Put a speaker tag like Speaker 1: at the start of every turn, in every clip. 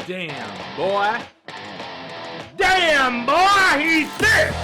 Speaker 1: Damn, boy. Damn, boy, he's sick!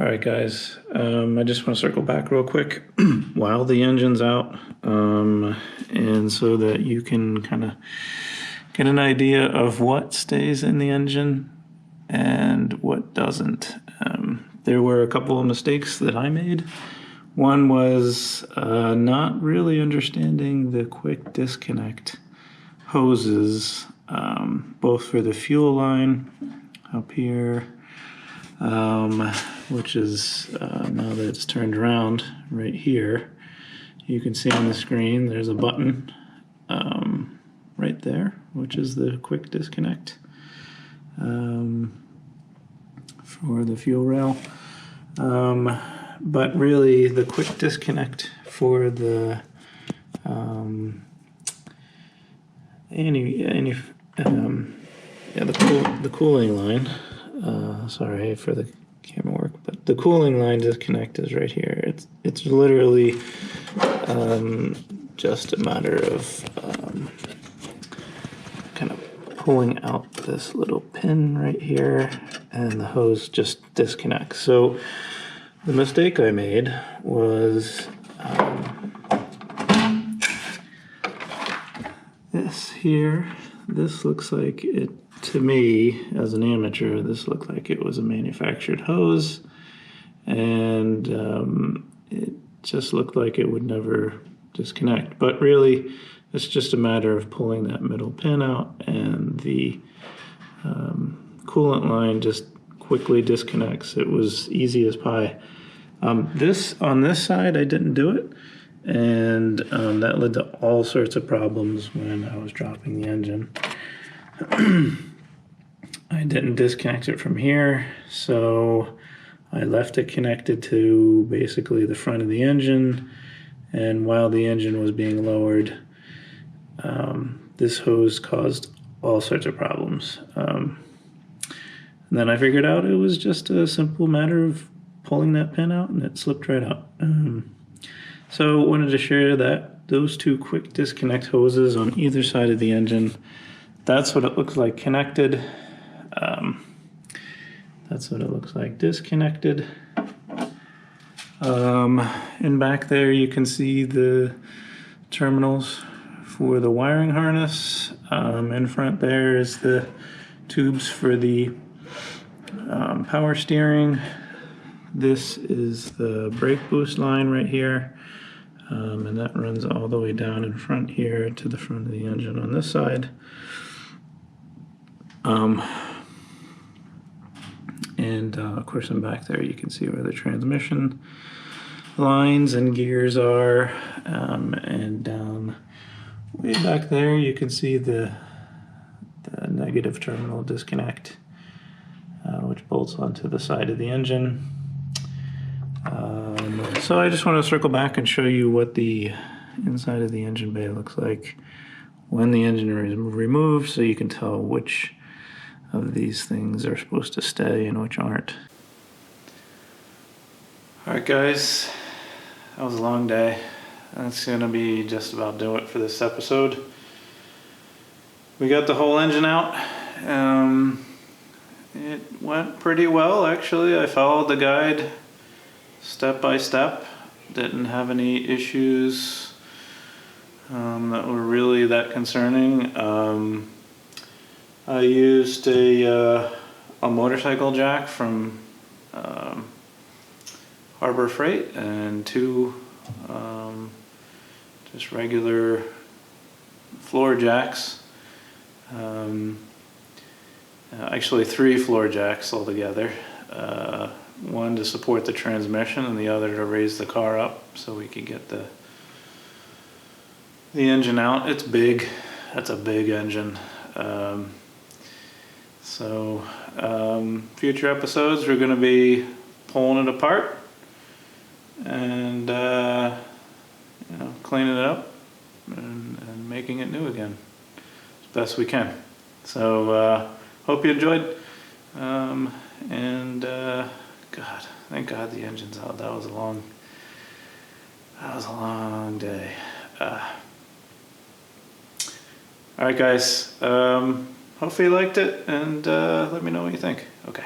Speaker 2: Alright guys, I just want to circle back real quick while the engine's out, and so that you can kind of get an idea of what stays in the engine and what doesn't. There were a couple of mistakes that I made. One was not really understanding the quick disconnect hoses, both for the fuel line up here, which is, now that it's turned around right here, you can see on the screen there's a button right there, which is the quick disconnect for the fuel rail. But really the quick disconnect for the the cooling line, sorry for the camera work, but the cooling line disconnect is right here. It's literally just a matter of kind of pulling out this little pin right here, and the hose just disconnects. So the mistake I made was this here. This looks like it, to me, as an amateur, this looked like it was a manufactured hose, and it just looked like it would never disconnect. But really, it's just a matter of pulling that middle pin out, and the coolant line just quickly disconnects. It was easy as pie. On this side, I didn't do it, and that led to all sorts of problems when I was dropping the engine. I didn't disconnect it from here, so I left it connected to basically the front of the engine, and while the engine was being lowered, this hose caused all sorts of problems. And then I figured out it was just a simple matter of pulling that pin out, and it slipped right out. So wanted to share that those two quick disconnect hoses on either side of the engine, that's what it looks like connected. That's what it looks like disconnected. And back there you can see the terminals for the wiring harness. In front there is the tubes for the power steering. This is the brake boost line right here, and that runs all the way down in front here to the front of the engine on this side. Of course, in back there you can see where the transmission lines and gears are, and down way back there you can see the negative terminal disconnect, which bolts onto the side of the engine. So I just want to circle back and show you what the inside of the engine bay looks like when the engine is removed, so you can tell which of these things are supposed to stay and which aren't. Alright guys, that was a long day. That's gonna be just about do it for this episode. We got the whole engine out. It went pretty well actually. I followed the guide step by step. Didn't have any issues that were really that concerning. I used a motorcycle jack from Harbor Freight and two just regular floor jacks. Actually 3 floor jacks altogether. One to support the transmission and the other to raise the car up so we could get the engine out. It's big. That's a big engine. Future episodes we're going to be pulling it apart and cleaning it up and making it new again as best we can. So hope you enjoyed, God, thank God the engine's out. That was a long day. Alright guys, hopefully you liked it, and let me know what you think. Okay.